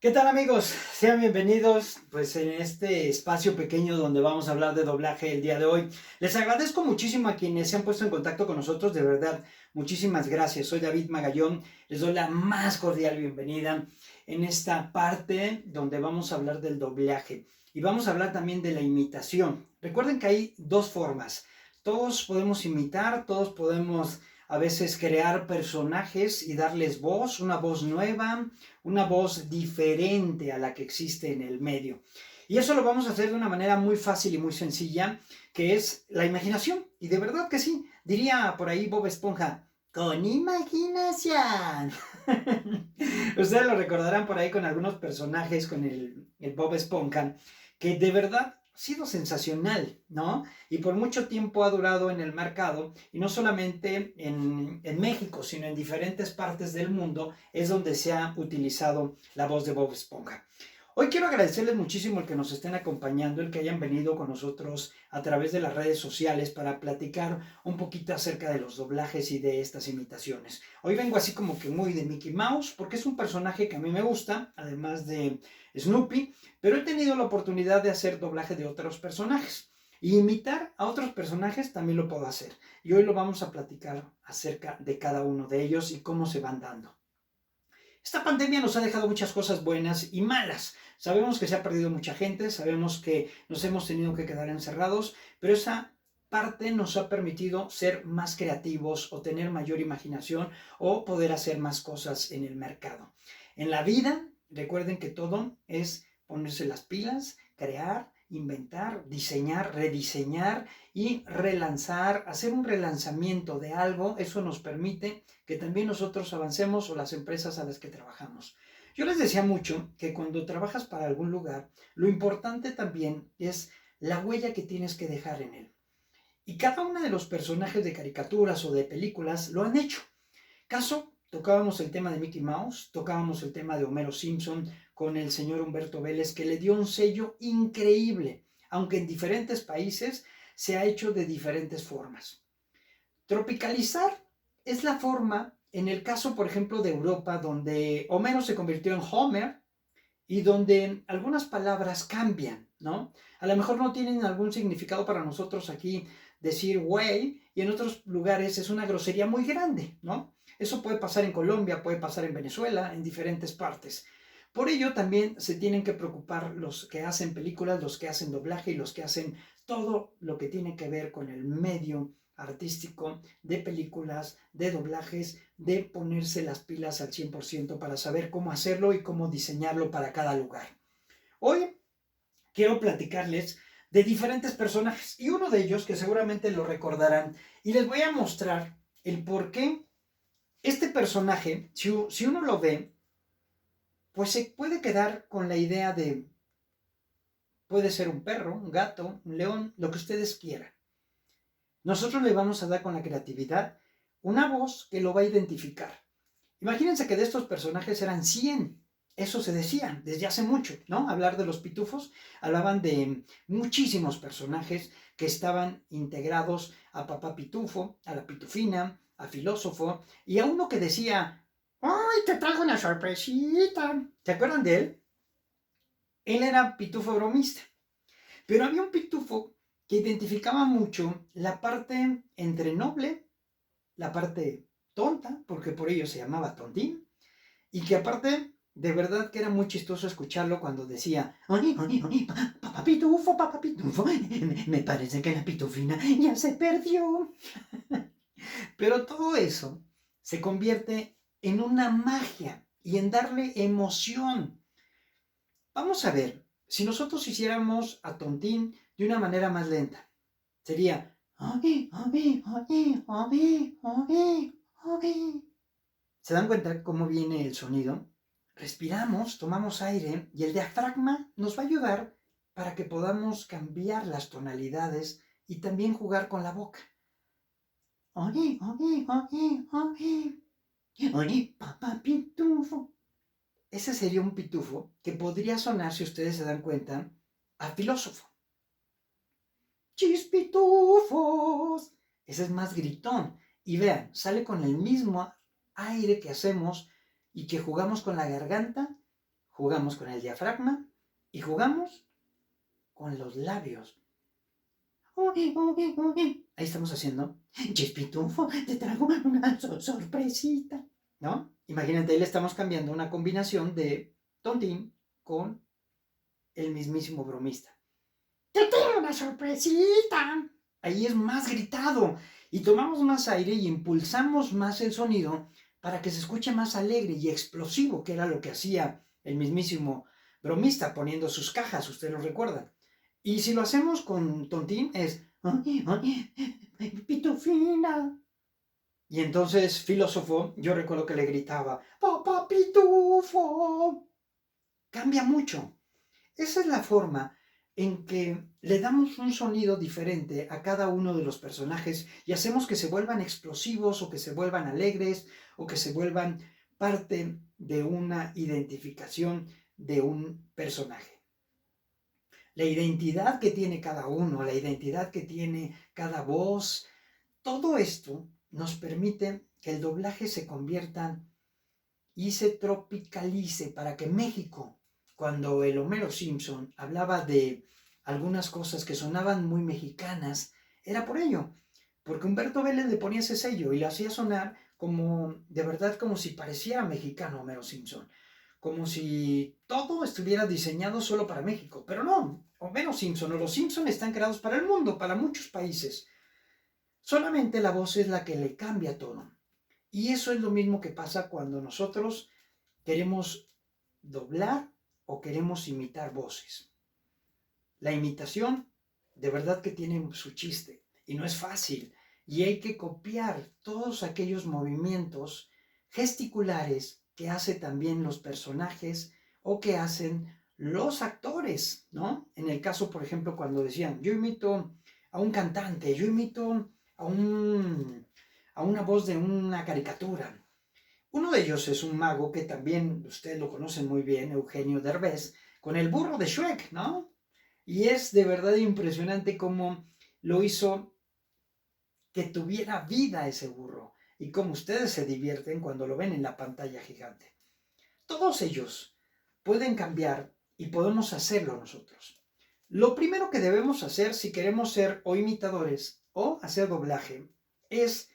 ¿Qué tal amigos? Sean bienvenidos pues en este espacio pequeño donde vamos a hablar de doblaje el día de hoy. Les agradezco muchísimo a quienes se han puesto en contacto con nosotros, de verdad, muchísimas gracias. Soy David Magallón, les doy la más cordial bienvenida en esta parte donde vamos a hablar del doblaje y vamos a hablar también de la imitación. Recuerden que hay dos formas. Todos podemos imitar, todos podemos a veces crear personajes y darles voz, una voz nueva, una voz diferente a la que existe en el medio. Y eso lo vamos a hacer de una manera muy fácil y muy sencilla, que es la imaginación. Y de verdad que sí, diría por ahí Bob Esponja, con imaginación. Ustedes lo recordarán por ahí con algunos personajes, con el Bob Esponja, que de verdad ha sido sensacional, ¿no? Y por mucho tiempo ha durado en el mercado, y no solamente en México, sino en diferentes partes del mundo, es donde se ha utilizado la voz de Bob Esponja. Hoy quiero agradecerles muchísimo el que nos estén acompañando, el que hayan venido con nosotros a través de las redes sociales para platicar un poquito acerca de los doblajes y de estas imitaciones. Hoy vengo así como que muy de Mickey Mouse, porque es un personaje que a mí me gusta, además de Snoopy, pero he tenido la oportunidad de hacer doblaje de otros personajes. Y imitar a otros personajes también lo puedo hacer. Y hoy lo vamos a platicar acerca de cada uno de ellos y cómo se van dando. Esta pandemia nos ha dejado muchas cosas buenas y malas. Sabemos que se ha perdido mucha gente, sabemos que nos hemos tenido que quedar encerrados, pero esa parte nos ha permitido ser más creativos o tener mayor imaginación o poder hacer más cosas en el mercado. En la vida, recuerden que todo es ponerse las pilas, crear, inventar, diseñar, rediseñar y relanzar, hacer un relanzamiento de algo. Eso nos permite que también nosotros avancemos o las empresas a las que trabajamos. Yo les decía mucho que cuando trabajas para algún lugar, lo importante también es la huella que tienes que dejar en él. Y cada uno de los personajes de caricaturas o de películas lo han hecho. Caso, tocábamos el tema de Mickey Mouse, tocábamos el tema de Homero Simpson con el señor Humberto Vélez, que le dio un sello increíble, aunque en diferentes países se ha hecho de diferentes formas. Tropicalizar es la forma, en el caso, por ejemplo, de Europa, donde Homero se convirtió en Homer y donde algunas palabras cambian, ¿no? A lo mejor no tienen algún significado para nosotros aquí decir güey, y en otros lugares es una grosería muy grande, ¿no? Eso puede pasar en Colombia, puede pasar en Venezuela, en diferentes partes. Por ello también se tienen que preocupar los que hacen películas, los que hacen doblaje y los que hacen todo lo que tiene que ver con el medio artístico de películas, de doblajes, de ponerse las pilas al 100% para saber cómo hacerlo y cómo diseñarlo para cada lugar. Hoy quiero platicarles de diferentes personajes y uno de ellos que seguramente lo recordarán y les voy a mostrar el por qué este personaje, si uno lo ve, pues se puede quedar con la idea de, puede ser un perro, un gato, un león, lo que ustedes quieran. Nosotros le vamos a dar con la creatividad una voz que lo va a identificar. Imagínense que de estos personajes eran 100. Eso se decía desde hace mucho, ¿no? Hablar de los pitufos, hablaban de muchísimos personajes que estaban integrados a Papá Pitufo, a la Pitufina, a Filósofo, y a uno que decía, ¡ay, te traigo una sorpresita! ¿Se acuerdan de él? Él era Pitufo bromista. Pero había un pitufo que identificaba mucho la parte entre noble, la parte tonta, porque por ello se llamaba tontín, y que aparte, de verdad que era muy chistoso escucharlo cuando decía, oni, oni, oni, papá pitufo, me parece que la pitufina ya se perdió. Pero todo eso se convierte en una magia y en darle emoción. Vamos a ver, si nosotros hiciéramos a Tontín de una manera más lenta, sería, obi, obi, obi, obi, obi, obi. ¿Se dan cuenta cómo viene el sonido? Respiramos, tomamos aire y el diafragma nos va a ayudar para que podamos cambiar las tonalidades y también jugar con la boca. Oye, oye, oye, oye. Oye, papá pitufo. Ese sería un pitufo que podría sonar, si ustedes se dan cuenta, a filósofo. ¡Chispitufos! Ese es más gritón. Y vean, sale con el mismo aire que hacemos y que jugamos con la garganta, jugamos con el diafragma y jugamos con los labios. Ahí estamos haciendo, Chespitufo, te traigo una sorpresita, ¿no? Imagínate, ahí le estamos cambiando una combinación de Tontín con el mismísimo bromista. ¡Te tengo una sorpresita! Ahí es más gritado y tomamos más aire y impulsamos más el sonido para que se escuche más alegre y explosivo, que era lo que hacía el mismísimo bromista poniendo sus cajas, ustedes lo recuerdan. Y si lo hacemos con Tontín es Pitufina. Y entonces, filósofo, yo recuerdo que le gritaba, ¡Papá Pitufo! Cambia mucho. Esa es la forma en que le damos un sonido diferente a cada uno de los personajes y hacemos que se vuelvan explosivos o que se vuelvan alegres o que se vuelvan parte de una identificación de un personaje. La identidad que tiene cada uno, la identidad que tiene cada voz, todo esto nos permite que el doblaje se convierta y se tropicalice para que México, cuando el Homero Simpson hablaba de algunas cosas que sonaban muy mexicanas, era por ello, porque Humberto Vélez le ponía ese sello y lo hacía sonar como, de verdad, como si pareciera mexicano Homero Simpson, como si todo estuviera diseñado solo para México, pero no, Homero Simpson o los Simpson están creados para el mundo, para muchos países. Solamente la voz es la que le cambia todo. Y eso es lo mismo que pasa cuando nosotros queremos doblar o queremos imitar voces. La imitación de verdad que tiene su chiste y no es fácil. Y hay que copiar todos aquellos movimientos gesticulares que hacen también los personajes o que hacen los actores, ¿no? En el caso, por ejemplo, cuando decían, yo imito a un cantante, yo imito a una voz de una caricatura. Uno de ellos es un mago que también ustedes lo conocen muy bien, Eugenio Derbez, con el burro de Shrek, ¿no? Y es de verdad impresionante cómo lo hizo que tuviera vida ese burro y cómo ustedes se divierten cuando lo ven en la pantalla gigante. Todos ellos pueden cambiar y podemos hacerlo nosotros. Lo primero que debemos hacer si queremos ser o imitadores o hacer doblaje es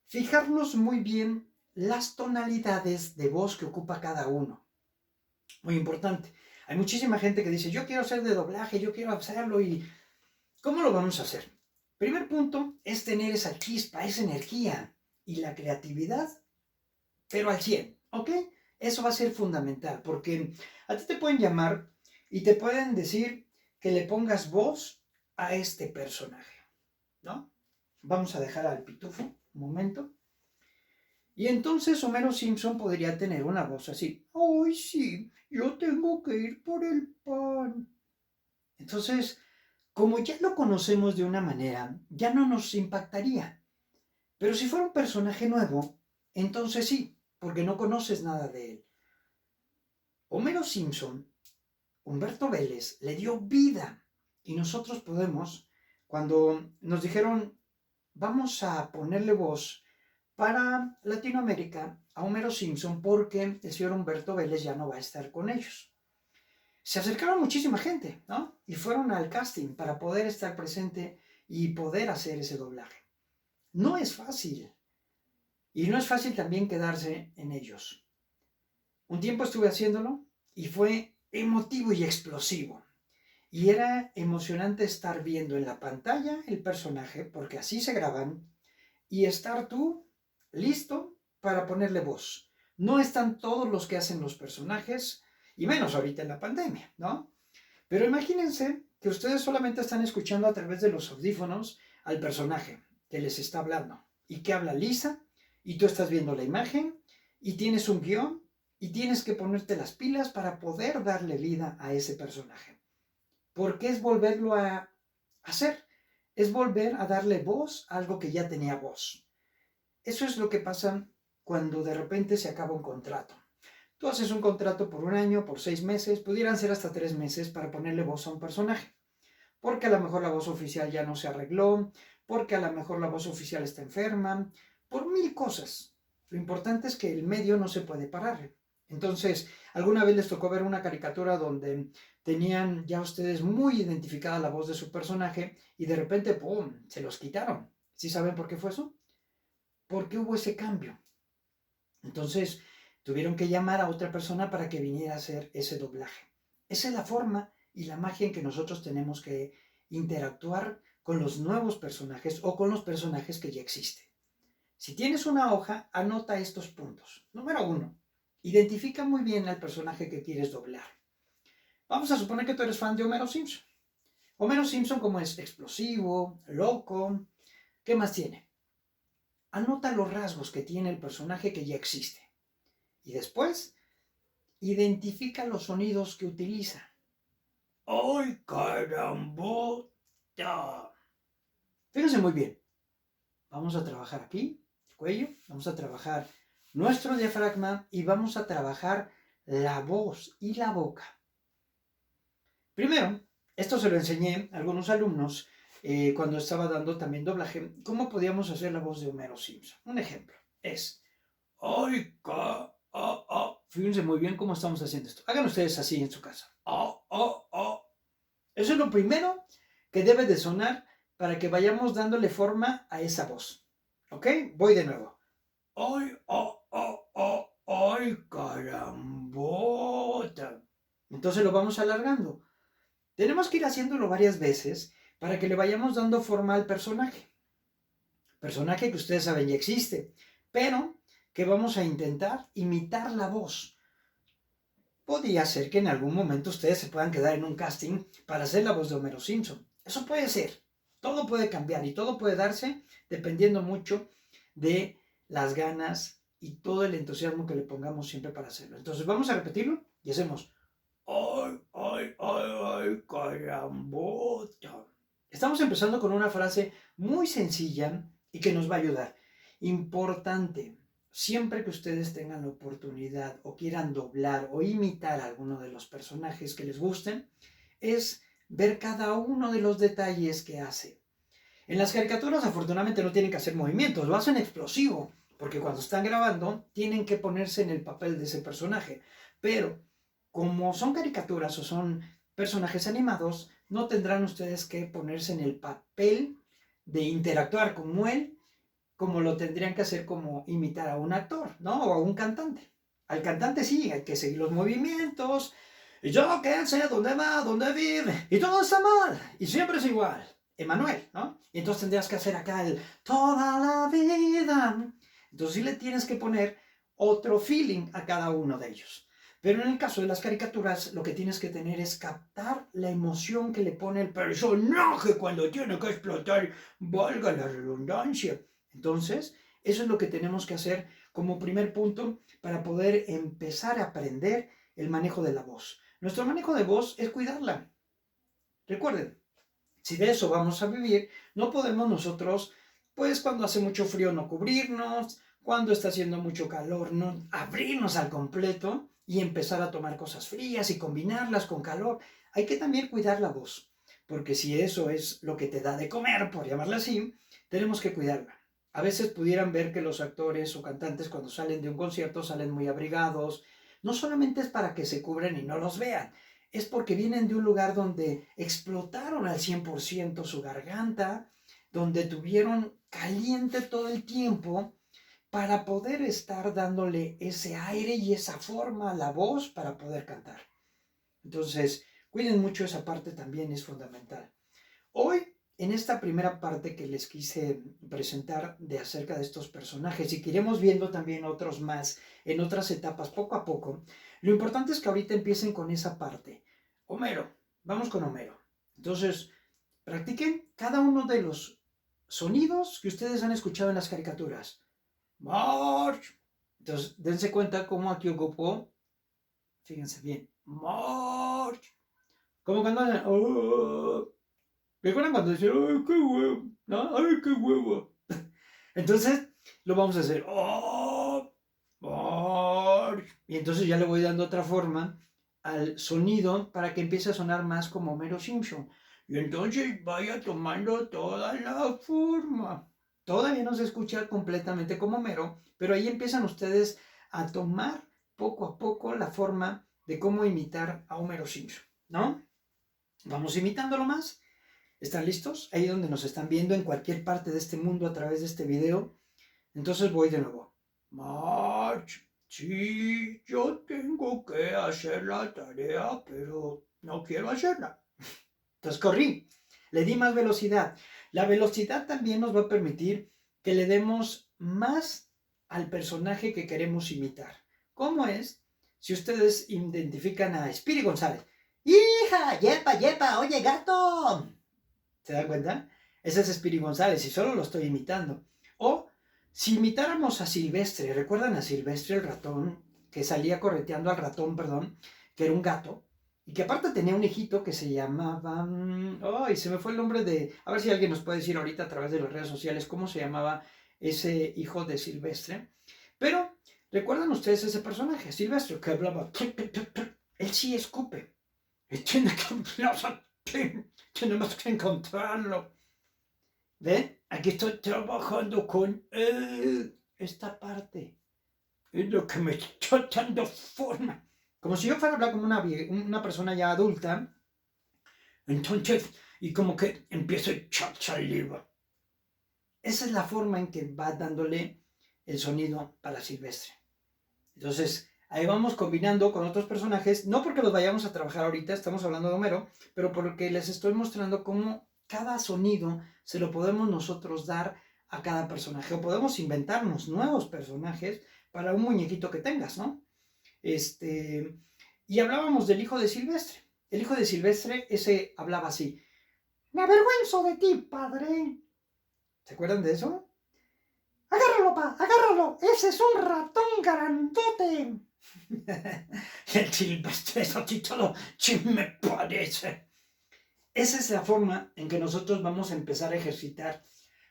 fijarnos muy bien las tonalidades de voz que ocupa cada uno. Muy importante. Hay muchísima gente que dice, yo quiero ser de doblaje, yo quiero hacerlo y ¿cómo lo vamos a hacer? Primer punto es tener esa chispa, esa energía y la creatividad, pero al 100, ¿ok? Eso va a ser fundamental porque a ti te pueden llamar y te pueden decir que le pongas voz a este personaje, ¿no? Vamos a dejar al pitufo un momento. Y entonces Homero Simpson podría tener una voz así. ¡Ay, sí! Yo tengo que ir por el pan. Entonces, como ya lo conocemos de una manera, ya no nos impactaría. Pero si fuera un personaje nuevo, entonces sí, porque no conoces nada de él. Homero Simpson, Humberto Vélez, le dio vida. Y nosotros podemos, cuando nos dijeron, vamos a ponerle voz para Latinoamérica a Homero Simpson porque el señor Humberto Vélez ya no va a estar con ellos. Se acercaron muchísima gente, ¿no? Y fueron al casting para poder estar presente y poder hacer ese doblaje. No es fácil. Y no es fácil también quedarse en ellos. Un tiempo estuve haciéndolo y fue emotivo y explosivo. Y era emocionante estar viendo en la pantalla el personaje, porque así se graban, y estar tú listo para ponerle voz. No están todos los que hacen los personajes, y menos ahorita en la pandemia, ¿no? Pero imagínense que ustedes solamente están escuchando a través de los audífonos al personaje que les está hablando y que habla lisa, y tú estás viendo la imagen y tienes un guión y tienes que ponerte las pilas para poder darle vida a ese personaje. Porque es volverlo a hacer, es volver a darle voz a algo que ya tenía voz. Eso es lo que pasa cuando de repente se acaba un contrato. Tú haces un contrato por un año, por 6 meses, pudieran ser hasta 3 meses para ponerle voz a un personaje. Porque a lo mejor la voz oficial ya no se arregló, porque a lo mejor la voz oficial está enferma, por 1000 cosas. Lo importante es que el medio no se puede parar. Entonces, ¿alguna vez les tocó ver una caricatura donde tenían ya ustedes muy identificada la voz de su personaje y de repente, ¡pum!, se los quitaron? ¿Sí saben por qué fue eso? ¿Por qué hubo ese cambio? Entonces, tuvieron que llamar a otra persona para que viniera a hacer ese doblaje. Esa es la forma y la magia en que nosotros tenemos que interactuar con los nuevos personajes o con los personajes que ya existen. Si tienes una hoja, anota estos puntos. Número 1. Identifica muy bien al personaje que quieres doblar. Vamos a suponer que tú eres fan de Homero Simpson. Homero Simpson, como es explosivo, loco, ¿qué más tiene? Anota los rasgos que tiene el personaje que ya existe. Y después, identifica los sonidos que utiliza. ¡Ay, carambota! Fíjense muy bien. Vamos a trabajar aquí, el cuello, vamos a trabajar nuestro diafragma y vamos a trabajar la voz y la boca. Primero, esto se lo enseñé a algunos alumnos cuando estaba dando también doblaje, cómo podíamos hacer la voz de Homero Simpson. Un ejemplo es, ¡ay, fíjense muy bien cómo estamos haciendo esto. Hagan ustedes así en su casa. Eso es lo primero que debe de sonar para que vayamos dándole forma a esa voz. ¿Ok? Voy de nuevo. ¡Ay, ay, carambota! Entonces lo vamos alargando. Tenemos que ir haciéndolo varias veces para que le vayamos dando forma al personaje. Personaje que ustedes saben ya existe, pero que vamos a intentar imitar la voz. Podría ser que en algún momento ustedes se puedan quedar en un casting para hacer la voz de Homero Simpson. Eso puede ser. Todo puede cambiar y todo puede darse dependiendo mucho de las ganas y todo el entusiasmo que le pongamos siempre para hacerlo. Entonces vamos a repetirlo y hacemos ¡ay, ay, ay, ay, carambota! Estamos empezando con una frase muy sencilla y que nos va a ayudar. Importante. Siempre que ustedes tengan la oportunidad o quieran doblar o imitar a alguno de los personajes que les gusten, es ver cada uno de los detalles que hace. En las caricaturas afortunadamente no tienen que hacer movimientos, lo hacen explosivo, porque cuando están grabando tienen que ponerse en el papel de ese personaje. Pero como son caricaturas o son personajes animados, no tendrán ustedes que ponerse en el papel de interactuar como él, como lo tendrían que hacer como imitar a un actor, ¿no? O a un cantante. Al cantante sí, hay que seguir los movimientos. Y yo qué sé dónde va, dónde vive. Y todo está mal. Y siempre es igual. Emanuel, ¿no? Y entonces tendrías que hacer acá el toda la vida. Entonces sí le tienes que poner otro feeling a cada uno de ellos. Pero en el caso de las caricaturas, lo que tienes que tener es captar la emoción que le pone el personaje cuando tiene que explotar, valga la redundancia. Entonces, eso es lo que tenemos que hacer como primer punto para poder empezar a aprender el manejo de la voz. Nuestro manejo de voz es cuidarla. Recuerden, si de eso vamos a vivir, no podemos nosotros, pues cuando hace mucho frío no cubrirnos, cuando está haciendo mucho calor no abrirnos al completo y empezar a tomar cosas frías y combinarlas con calor. Hay que también cuidar la voz, porque si eso es lo que te da de comer, por llamarla así, tenemos que cuidarla. A veces pudieran ver que los actores o cantantes cuando salen de un concierto salen muy abrigados. No solamente es para que se cubran y no los vean, es porque vienen de un lugar donde explotaron al 100% su garganta, donde tuvieron caliente todo el tiempo para poder estar dándole ese aire y esa forma a la voz para poder cantar. Entonces, cuiden mucho esa parte, también es fundamental. Hoy, en esta primera parte que les quise presentar de acerca de estos personajes y que iremos viendo también otros más en otras etapas poco a poco, lo importante es que ahorita empiecen con esa parte. Homero, vamos con Homero. Entonces, practiquen cada uno de los sonidos que ustedes han escuchado en las caricaturas. March. Entonces, dense cuenta cómo aquí ocupó, fíjense bien, March. Como cuando hacen, oh. ¿Recuerdan cuando decían, ay, qué huevo? ¿No? Ay, qué huevo. Entonces, lo vamos a hacer, oh, March. Y entonces ya le voy dando otra forma al sonido para que empiece a sonar más como Homero Simpson. Y entonces vaya tomando toda la forma. Todavía no se escucha completamente como Homero, pero ahí empiezan ustedes a tomar poco a poco la forma de cómo imitar a Homero Simpson, ¿no? Vamos imitándolo más. ¿Están listos? Ahí donde nos están viendo en cualquier parte de este mundo a través de este video. Entonces voy de nuevo. March, sí, yo tengo que hacer la tarea, pero no quiero hacerla. Entonces corrí, le di más velocidad. La velocidad también nos va a permitir que le demos más al personaje que queremos imitar. ¿Cómo es? Si ustedes identifican a Speedy González. ¡Hija! ¡Yepa, yepa! ¡Oye, gato! ¿Se dan cuenta? Ese es Speedy González y solo lo estoy imitando. O si imitáramos a Silvestre, ¿recuerdan a Silvestre el ratón? Que salía correteando al ratón, perdón, que era un gato. Y que aparte tenía un hijito que se llamaba... ¡Ay! Se me fue el nombre de... A ver si alguien nos puede decir ahorita a través de las redes sociales cómo se llamaba ese hijo de Silvestre. Pero, ¿recuerdan ustedes ese personaje? Silvestre, que hablaba... Él sí escupe. Y tenemos que encontrarlo. ¿Ven? Aquí estoy trabajando con esta parte. Es lo que me está dando forma. Como si yo fuera a hablar como una persona ya adulta. Entonces, y como que empiezo a echar saliva. Esa es la forma en que va dándole el sonido para Silvestre. Entonces, ahí vamos combinando con otros personajes, no porque los vayamos a trabajar ahorita, estamos hablando de Homero, pero porque les estoy mostrando cómo cada sonido se lo podemos nosotros dar a cada personaje, o podemos inventarnos nuevos personajes para un muñequito que tengas, ¿no? Y hablábamos del hijo de Silvestre. El hijo de Silvestre, ese hablaba así: me avergüenzo de ti, padre. ¿Se acuerdan de eso? ¡Agárralo, pa! ¡Agárralo! ¡Ese es un ratón grandote! El Silvestre, eso todo sí me parece. Esa es la forma en que nosotros vamos a empezar a ejercitar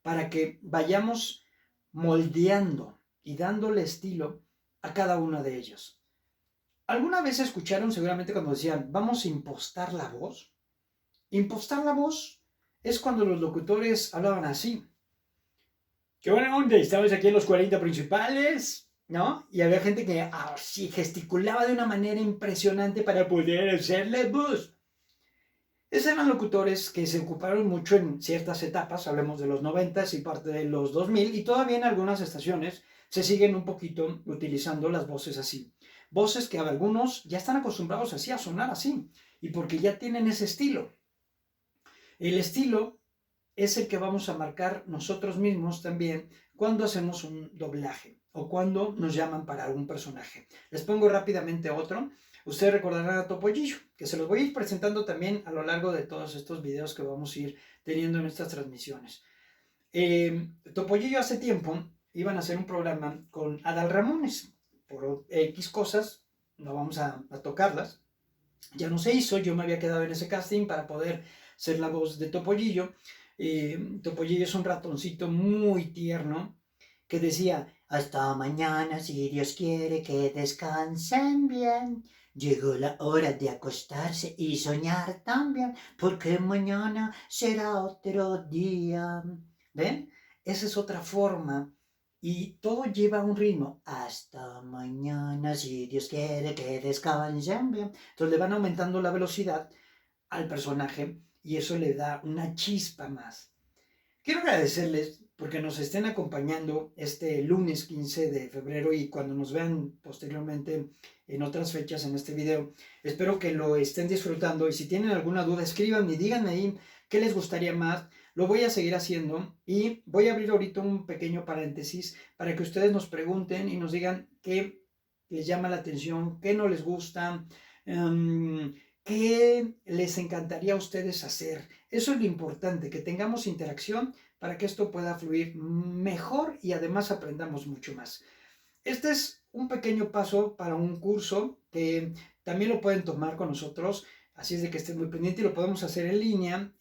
para que vayamos moldeando y dándole estilo a cada uno de ellos. ¿Alguna vez escucharon seguramente cuando decían, vamos a impostar la voz? Impostar la voz es cuando los locutores hablaban así. ¡Qué buena onda! Estamos aquí en los 40 principales, ¿no? Y había gente que así gesticulaba de una manera impresionante para poder hacerle voz. Esos eran locutores que se ocuparon mucho en ciertas etapas, hablemos de los 90 y parte de los 2000, y todavía en algunas estaciones se siguen un poquito utilizando las voces así. Voces que algunos ya están acostumbrados así a sonar así, y porque ya tienen ese estilo. El estilo es el que vamos a marcar nosotros mismos también cuando hacemos un doblaje o cuando nos llaman para algún personaje. Les pongo rápidamente otro. Ustedes recordarán a Topollillo, que se los voy a ir presentando también a lo largo de todos estos videos que vamos a ir teniendo en estas transmisiones. Topollillo hace tiempo iban a hacer un programa con Adal Ramones. Por X cosas, no vamos a tocarlas. Ya no se hizo, yo me había quedado en ese casting para poder ser la voz de Topollillo. Topollillo es un ratoncito muy tierno que decía: hasta mañana, si Dios quiere que descansen bien. Llegó la hora de acostarse y soñar también, porque mañana será otro día. ¿Ven? Esa es otra forma. Y todo lleva un ritmo. Hasta mañana, si Dios quiere que descansen bien. Entonces le van aumentando la velocidad al personaje y eso le da una chispa más. Quiero agradecerles porque nos estén acompañando este lunes 15 de febrero y cuando nos vean posteriormente en otras fechas en este video. Espero que lo estén disfrutando y si tienen alguna duda escriban y díganme ahí qué les gustaría más. Lo voy a seguir haciendo y voy a abrir ahorita un pequeño paréntesis para que ustedes nos pregunten y nos digan qué les llama la atención, qué no les gusta, ¿qué les encantaría a ustedes hacer? Eso es lo importante, que tengamos interacción para que esto pueda fluir mejor y además aprendamos mucho más. Este es un pequeño paso para un curso que también lo pueden tomar con nosotros, así es de que estén muy pendientes y lo podemos hacer en línea.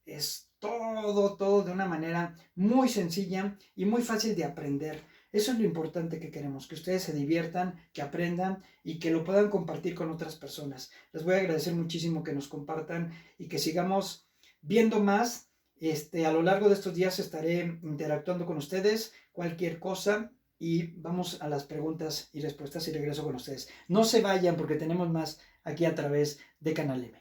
Es todo de una manera muy sencilla y muy fácil de aprender. Eso es lo importante que queremos, que ustedes se diviertan, que aprendan y que lo puedan compartir con otras personas. Les voy a agradecer muchísimo que nos compartan y que sigamos viendo más. A lo largo de estos días estaré interactuando con ustedes. Cualquier cosa, y vamos a las preguntas y respuestas y regreso con ustedes. No se vayan porque tenemos más aquí a través de Canal M.